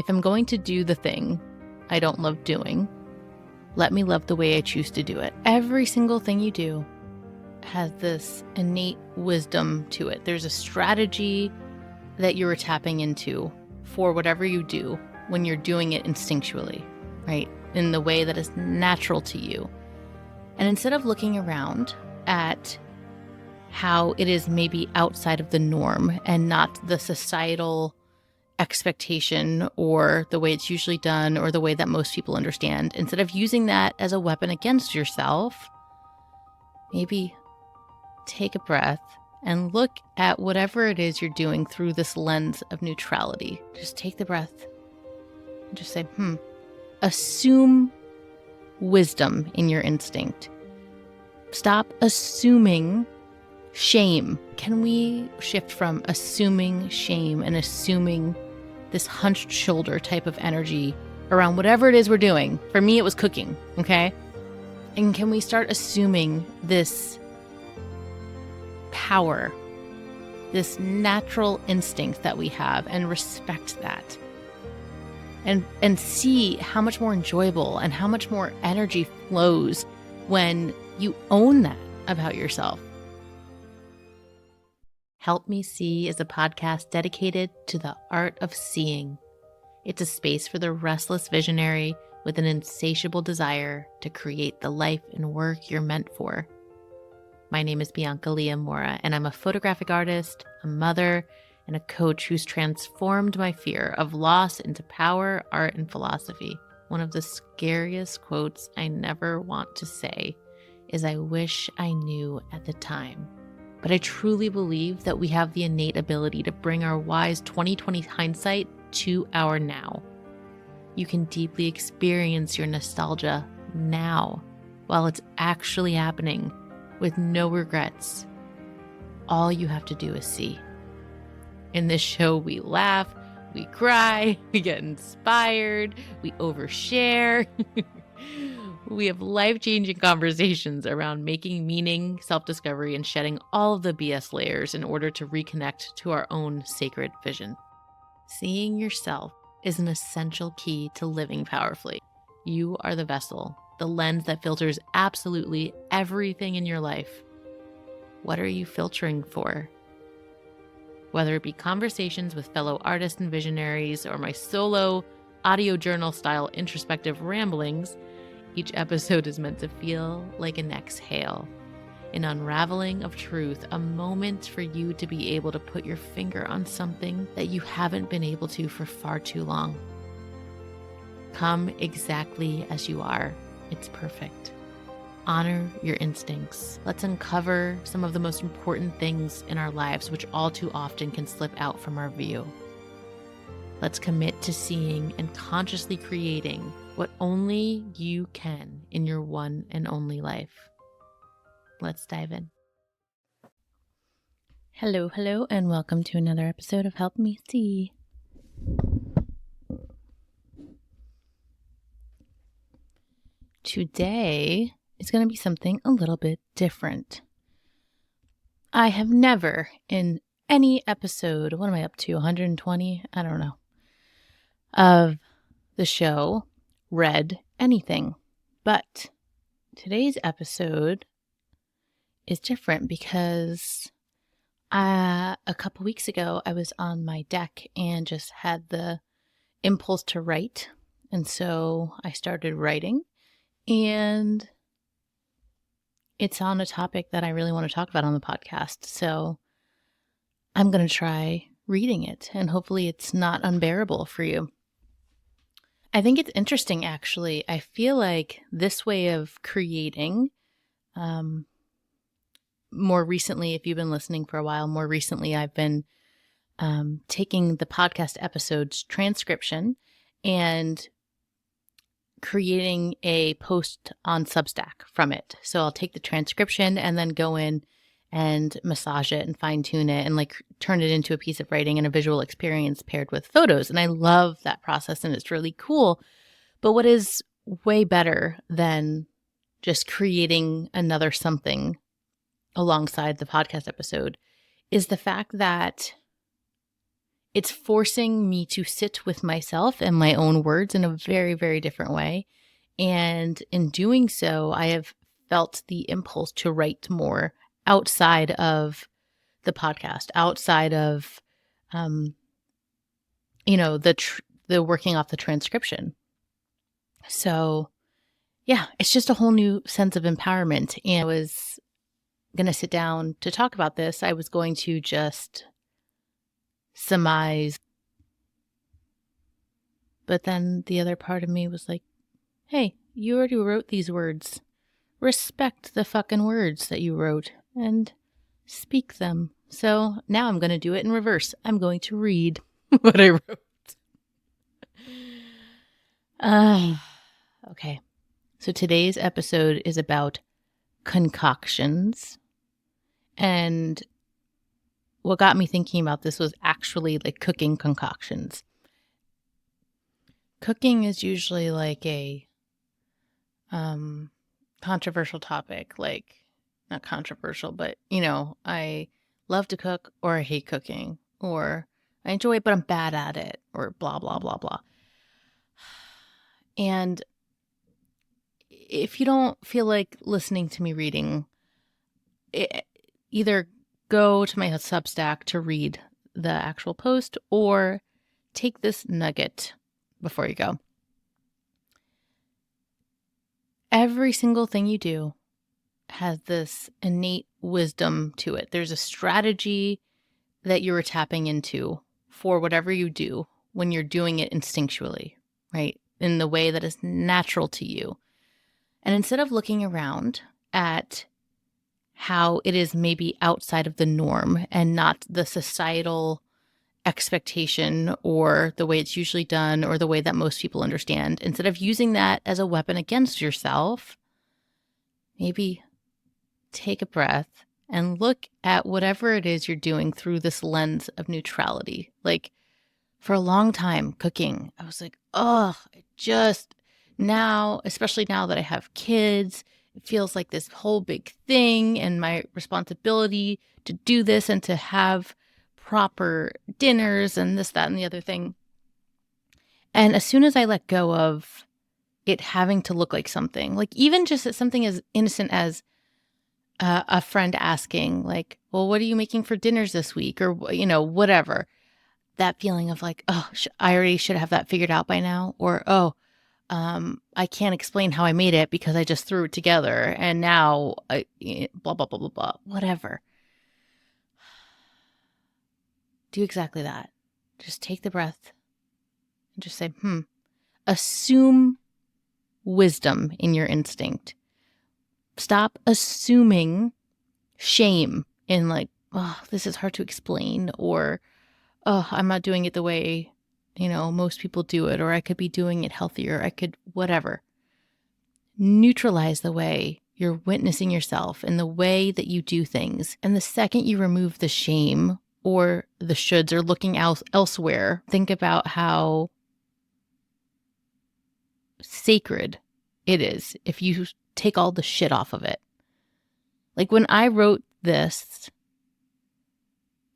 If I'm going to do the thing I don't love doing, let me love the way I choose to do it. Every single thing you do has this innate wisdom to it. There's a strategy that you're tapping into for whatever you do when you're doing it instinctually, right? In the way that is natural to you. And instead of looking around at how it is maybe outside of the norm and not the societal expectation or the way it's usually done or the way that most people understand, instead of using that as a weapon against yourself, maybe take a breath and look at whatever it is you're doing through this lens of neutrality. Just take the breath and just say, assume wisdom in your instinct. Stop assuming shame. Can we shift from assuming shame and assuming this hunched shoulder type of energy around whatever it is we're doing? For me, it was cooking, okay? And can we start assuming this power, this natural instinct that we have, and respect that? And see how much more enjoyable and how much more energy flows when you own that about yourself. Help Me See is a podcast dedicated to the art of seeing. It's a space for the restless visionary with an insatiable desire to create the life and work you're meant for. My name is Bianca Leah Mora, and I'm a photographic artist, a mother, and a coach who's transformed my fear of loss into power, art, and philosophy. One of the scariest quotes I never want to say is, "I wish I knew at the time." But I truly believe that we have the innate ability to bring our wise 2020 hindsight to our now. You can deeply experience your nostalgia now while it's actually happening with no regrets. All you have to do is see. In this show, we laugh, we cry, we get inspired, we overshare. We have life-changing conversations around making meaning, self-discovery, and shedding all of the BS layers in order to reconnect to our own sacred vision. Seeing yourself is an essential key to living powerfully. You are the vessel, the lens that filters absolutely everything in your life. What are you filtering for? Whether it be conversations with fellow artists and visionaries or my solo audio journal style introspective ramblings, each episode is meant to feel like an exhale, an unraveling of truth, a moment for you to be able to put your finger on something that you haven't been able to for far too long. Come exactly as you are. It's perfect. Honor your instincts. Let's uncover some of the most important things in our lives, which all too often can slip out from our view. Let's commit to seeing and consciously creating what only you can in your one and only life. Let's dive in. Hello, and welcome to another episode of Help Me See. Today is going to be something a little bit different. I have never in any episode, what am I up to, 120? I don't know, of the show read anything. But today's episode is different because a couple weeks ago I was on my deck and just had the impulse to write. And so I started writing, and it's on a topic that I really want to talk about on the podcast. So I'm going to try reading it, and hopefully it's not unbearable for you. I think it's interesting, actually. I feel like this way of creating, more recently, if you've been listening for a while, more recently I've been taking the podcast episodes transcription and creating a post on Substack from it. So I'll take the transcription and then go in and massage it and fine tune it and like turn it into a piece of writing and a visual experience paired with photos. And I love that process, and it's really cool. But what is way better than just creating another something alongside the podcast episode is the fact that it's forcing me to sit with myself and my own words in a very, very different way. And in doing so, I have felt the impulse to write more outside of the podcast, outside of, the working off the transcription. So yeah, it's just a whole new sense of empowerment. And I was going to sit down to talk about this. I was going to just surmise. But then the other part of me was like, hey, you already wrote these words. Respect the fucking words that you wrote and speak them. So now I'm going to do it in reverse. I'm going to read what I wrote. Okay. So today's episode is about concoctions. And what got me thinking about this was actually like cooking concoctions. Cooking is usually like a controversial topic, like not controversial, but I love to cook or I hate cooking or I enjoy it, but I'm bad at it or blah, blah, blah, blah. And if you don't feel like listening to me reading, either go to my Substack to read the actual post or take this nugget before you go. Every single thing you do has this innate wisdom to it. There's a strategy that you're tapping into for whatever you do when you're doing it instinctually, right? In the way that is natural to you. And instead of looking around at how it is maybe outside of the norm and not the societal expectation or the way it's usually done or the way that most people understand, instead of using that as a weapon against yourself, maybe take a breath and look at whatever it is you're doing through this lens of neutrality. Like for a long time cooking, I was like, oh, just now, especially now that I have kids, it feels like this whole big thing and my responsibility to do this and to have proper dinners and this, that, and the other thing. And as soon as I let go of it having to look like something, like even just something as innocent as a friend asking like, well, what are you making for dinners this week? Or, whatever. That feeling of like, oh, I already should have that figured out by now. Or, oh, I can't explain how I made it because I just threw it together. And now, blah, blah, blah, blah, blah, whatever. Do exactly that. Just take the breath and just say, assume wisdom in your instinct. Stop assuming shame in like, oh, this is hard to explain, or, oh, I'm not doing it the way, most people do it, or I could be doing it healthier. I could, whatever. Neutralize the way you're witnessing yourself and the way that you do things. And the second you remove the shame or the shoulds or looking elsewhere, think about how sacred it is if you take all the shit off of it. Like when I wrote this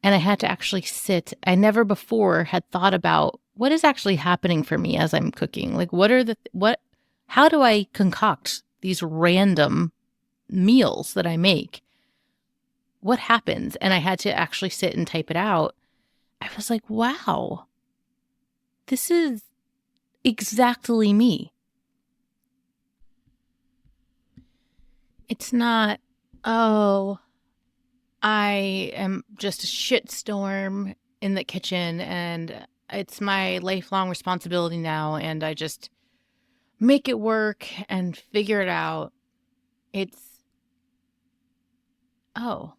and I had to actually sit, I never before had thought about what is actually happening for me as I'm cooking. Like how do I concoct these random meals that I make? What happens? And I had to actually sit and type it out. I was like, wow, this is exactly me. It's not, oh, I am just a shitstorm in the kitchen and it's my lifelong responsibility now and I just make it work and figure it out. It's, oh,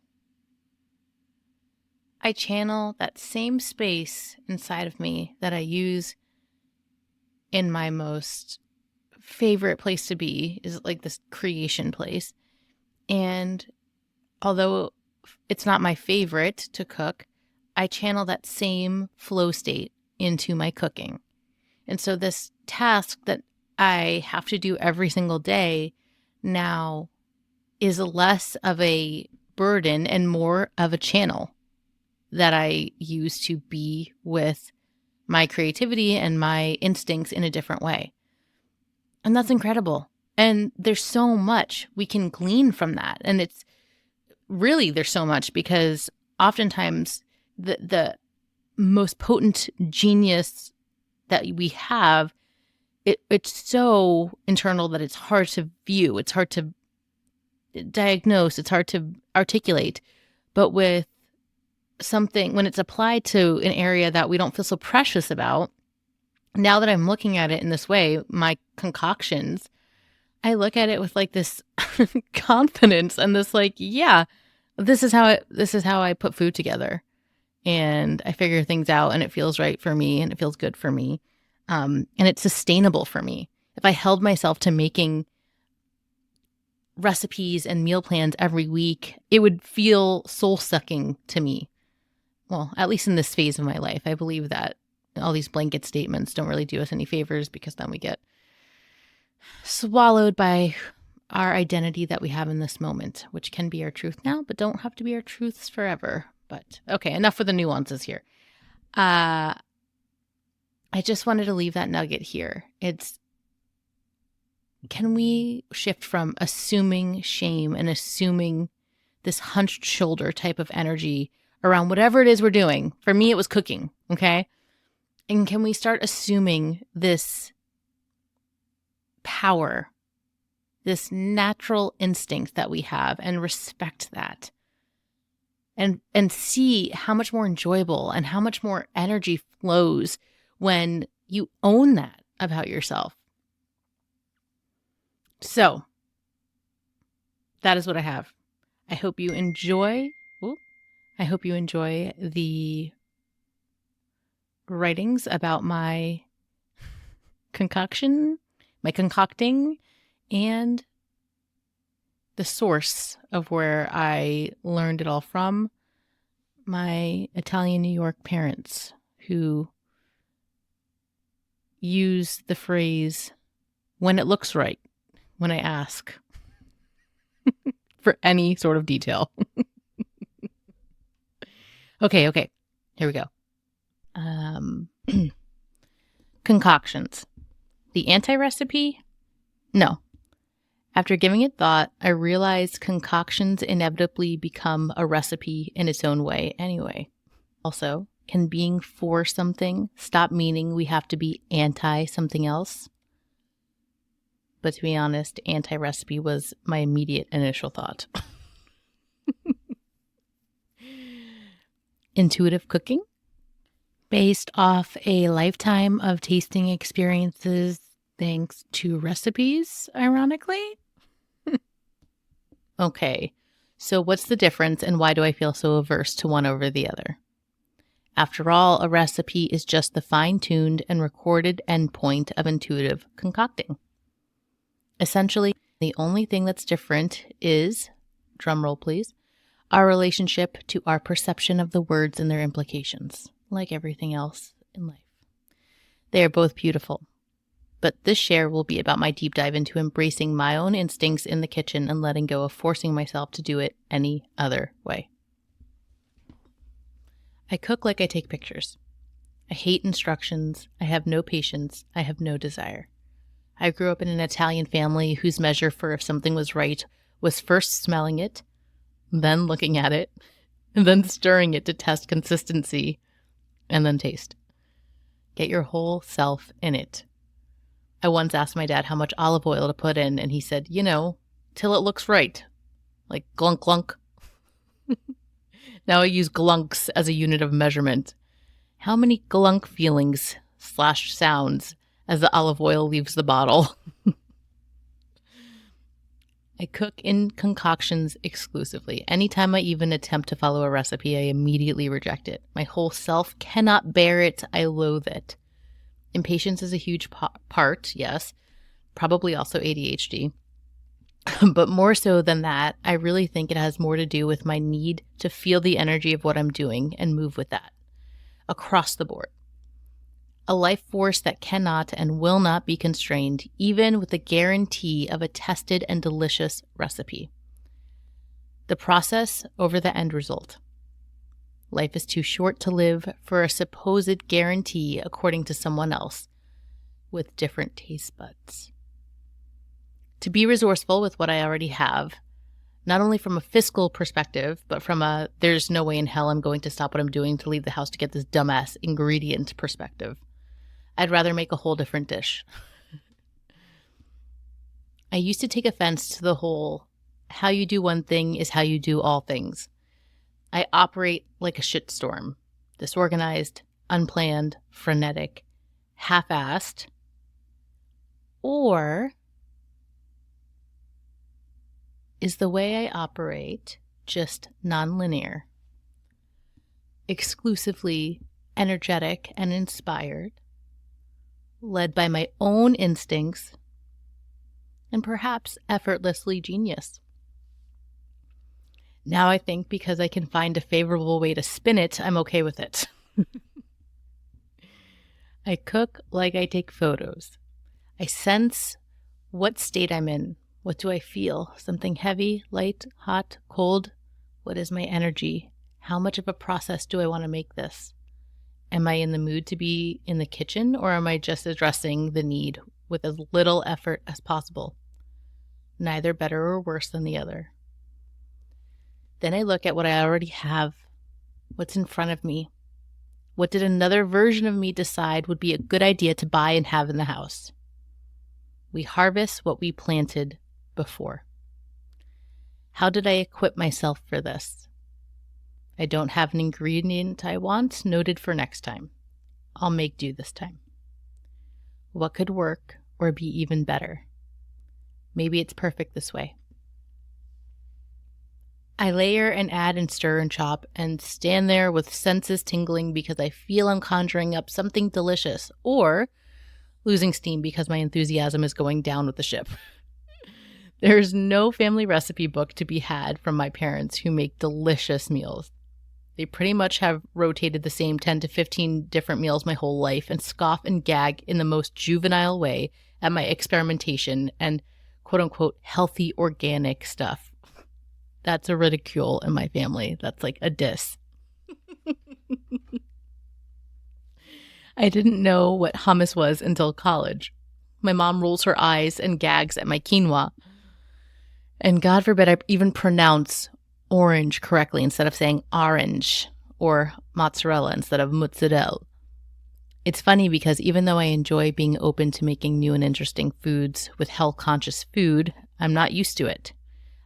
I channel that same space inside of me that I use in my most favorite place to be, is like this creation place. And although it's not my favorite to cook, I channel that same flow state into my cooking. And so this task that I have to do every single day now is less of a burden and more of a channel. that I use to be with my creativity and my instincts in a different way. And that's incredible. And there's so much we can glean from that. And it's really, there's so much, because oftentimes the most potent genius that we have, it's so internal that it's hard to view. It's hard to diagnose. It's hard to articulate. But with something, when it's applied to an area that we don't feel so precious about, now that I'm looking at it in this way, my concoctions, I look at it with like this confidence and this like, yeah, this is how I put food together, and I figure things out, and it feels right for me, and it feels good for me, and it's sustainable for me. If I held myself to making recipes and meal plans every week, it would feel soul-sucking to me. Well, at least in this phase of my life. I believe that all these blanket statements don't really do us any favors, because then we get swallowed by our identity that we have in this moment, which can be our truth now, but don't have to be our truths forever. But okay, enough with the nuances here. I just wanted to leave that nugget here. Can we shift from assuming shame and assuming this hunched shoulder type of energy around whatever it is we're doing? For me, it was cooking, okay? And can we start assuming this power, this natural instinct that we have, and respect that, and see how much more enjoyable and how much more energy flows when you own that about yourself? So that is what I have. I hope you enjoy. I hope you enjoy the writings about my concocting, and the source of where I learned it all from, my Italian New York parents, who use the phrase, when it looks right, when I ask for any sort of detail. Okay, here we go. Concoctions. The anti-recipe? No. After giving it thought, I realized concoctions inevitably become a recipe in its own way anyway. Also, can being for something stop meaning we have to be anti something else? But to be honest, anti-recipe was my immediate initial thought. Intuitive cooking? Based off a lifetime of tasting experiences thanks to recipes, ironically? Okay, so what's the difference, and why do I feel so averse to one over the other? After all, a recipe is just the fine-tuned and recorded endpoint of intuitive concocting. Essentially, the only thing that's different is, drumroll please, our relationship to our perception of the words and their implications, like everything else in life. They are both beautiful, but this share will be about my deep dive into embracing my own instincts in the kitchen and letting go of forcing myself to do it any other way. I cook like I take pictures. I hate instructions. I have no patience. I have no desire. I grew up in an Italian family whose measure for if something was right was first smelling it, then looking at it, and then stirring it to test consistency, and then taste. Get your whole self in it. I once asked my dad how much olive oil to put in, and he said, till it looks right. Like glunk glunk. Now I use glunks as a unit of measurement. How many glunk feelings / sounds as the olive oil leaves the bottle? I cook in concoctions exclusively. Anytime I even attempt to follow a recipe, I immediately reject it. My whole self cannot bear it. I loathe it. Impatience is a huge part, yes. Probably also ADHD. But more so than that, I really think it has more to do with my need to feel the energy of what I'm doing and move with that. Across the board. A life force that cannot and will not be constrained, even with the guarantee of a tested and delicious recipe. The process over the end result. Life is too short to live for a supposed guarantee according to someone else with different taste buds. To be resourceful with what I already have, not only from a fiscal perspective, but from a there's no way in hell I'm going to stop what I'm doing to leave the house to get this dumbass ingredient perspective, I'd rather make a whole different dish. I used to take offense to the whole how you do one thing is how you do all things. I operate like a shitstorm, disorganized, unplanned, frenetic, half-assed, or is the way I operate just nonlinear, exclusively energetic and inspired, led by my own instincts, and perhaps effortlessly genius? Now I think because I can find a favorable way to spin it, I'm okay with it. I cook like I take photos. I sense what state I'm in. What do I feel? Something heavy, light, hot, cold? What is my energy? How much of a process do I want to make this? Am I in the mood to be in the kitchen, or am I just addressing the need with as little effort as possible? Neither better or worse than the other. Then I look at what I already have, what's in front of me. What did another version of me decide would be a good idea to buy and have in the house? We harvest what we planted before. How did I equip myself for this? I don't have an ingredient I want, noted for next time. I'll make do this time. What could work or be even better? Maybe it's perfect this way. I layer and add and stir and chop and stand there with senses tingling because I feel I'm conjuring up something delicious, or losing steam because my enthusiasm is going down with the ship. There's no family recipe book to be had from my parents, who make delicious meals. They pretty much have rotated the same 10 to 15 different meals my whole life and scoff and gag in the most juvenile way at my experimentation and quote-unquote healthy organic stuff. That's a ridicule in my family. That's like a diss. I didn't know what hummus was until college. My mom rolls her eyes and gags at my quinoa. And God forbid I even pronounce orange correctly instead of saying orange, or mozzarella instead of mozzarella. It's funny because even though I enjoy being open to making new and interesting foods with health-conscious food, I'm not used to it.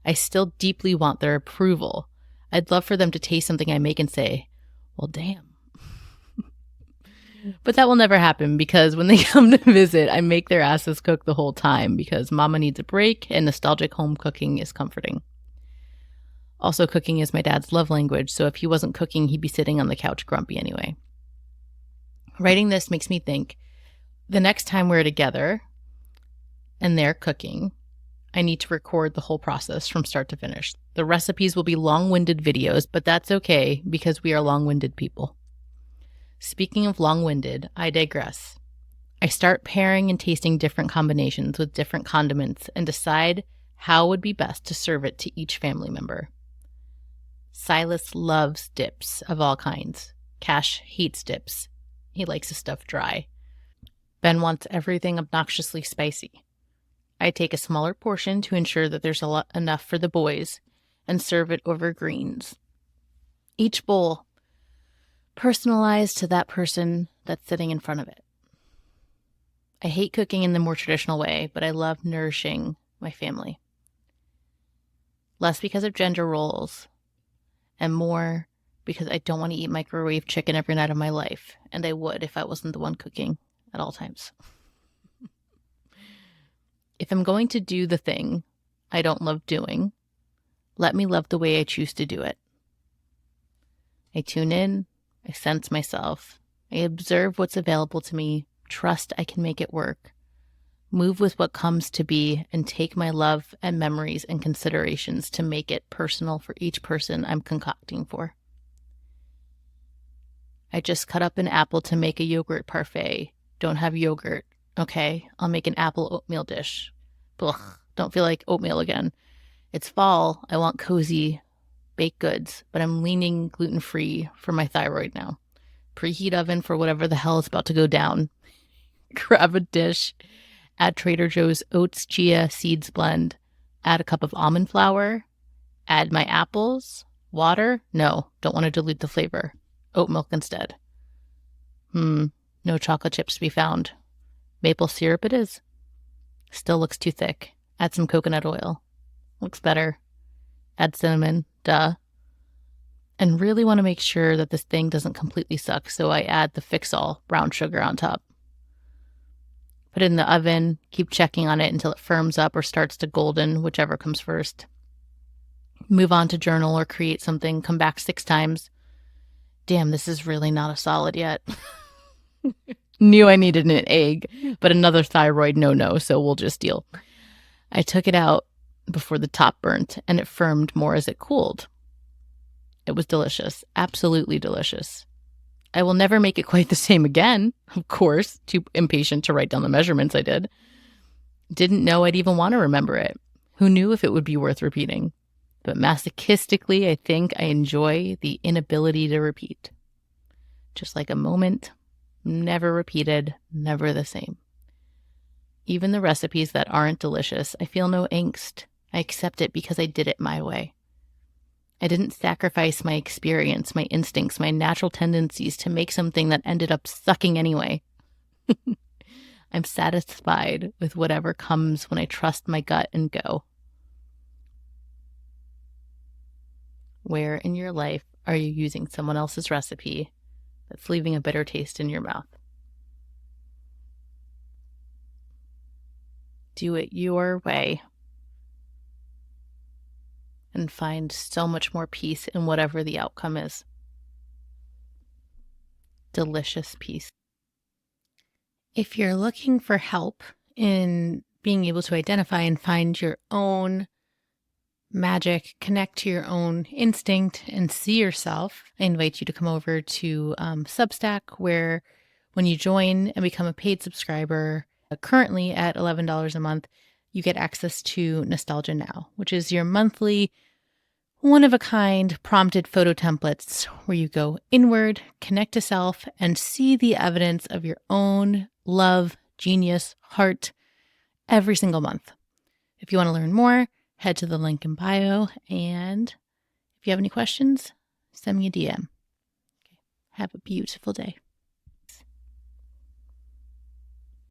I still deeply want their approval. I'd love for them to taste something I make and say, well, damn. But that will never happen because when they come to visit, I make their asses cook the whole time because mama needs a break and nostalgic home cooking is comforting. Also, cooking is my dad's love language, so if he wasn't cooking, he'd be sitting on the couch grumpy anyway. Writing this makes me think, the next time we're together and they're cooking, I need to record the whole process from start to finish. The recipes will be long-winded videos, but that's okay because we are long-winded people. Speaking of long-winded, I digress. I start pairing and tasting different combinations with different condiments and decide how would be best to serve it to each family member. Silas loves dips of all kinds. Cash hates dips. He likes his stuff dry. Ben wants everything obnoxiously spicy. I take a smaller portion to ensure that there's enough for the boys and serve it over greens. Each bowl personalized to that person that's sitting in front of it. I hate cooking in the more traditional way, but I love nourishing my family. Less because of gender roles, and more because I don't want to eat microwave chicken every night of my life, and I would if I wasn't the one cooking at all times. If I'm going to do the thing I don't love doing, let me love the way I choose to do it. I tune in, I sense myself, I observe what's available to me, trust I can make it work, move with what comes to be, and take my love and memories and considerations to make it personal for each person I'm concocting for. I just cut up an apple to make a yogurt parfait. Don't have yogurt. Okay, I'll make an apple oatmeal dish. Ugh, don't feel like oatmeal again. It's fall. I want cozy baked goods, but I'm leaning gluten-free for my thyroid now. Preheat oven for whatever the hell is about to go down. Grab a dish, add Trader Joe's oats chia seeds blend, add a cup of almond flour, add my apples, water. No, don't want to dilute the flavor. Oat milk instead. No chocolate chips to be found. Maple syrup it is. Still looks too thick. Add some coconut oil. Looks better. Add cinnamon, duh. And really want to make sure that this thing doesn't completely suck, so I add the Fix-All brown sugar on top. Put it in the oven, keep checking on it until it firms up or starts to golden, whichever comes first. Move on to journal or create something, come back 6 times. Damn, this is really not a solid yet. Knew I needed an egg, but another thyroid no-no, so we'll just deal. I took it out before the top burnt, and it firmed more as it cooled. It was delicious, absolutely delicious. I will never make it quite the same again, of course, too impatient to write down the measurements I did. Didn't know I'd even want to remember it. Who knew if it would be worth repeating? But masochistically, I think I enjoy the inability to repeat. Just like a moment, never repeated, never the same. Even the recipes that aren't delicious, I feel no angst. I accept it because I did it my way. I didn't sacrifice my experience, my instincts, my natural tendencies to make something that ended up sucking anyway. I'm satisfied with whatever comes when I trust my gut and go. Where in your life are you using someone else's recipe that's leaving a bitter taste in your mouth? Do it your way and find so much more peace in whatever the outcome is. Delicious peace. If you're looking for help in being able to identify and find your own magic, connect to your own instinct, and see yourself, I invite you to come over to Substack, where when you join and become a paid subscriber, currently at $11 a month, you get access to Nostalgia Now, which is your monthly, one-of-a-kind prompted photo templates where you go inward, connect to self, and see the evidence of your own love, genius, heart every single month. If you want to learn more, head to the link in bio, and if you have any questions, send me a DM. Okay. Have a beautiful day.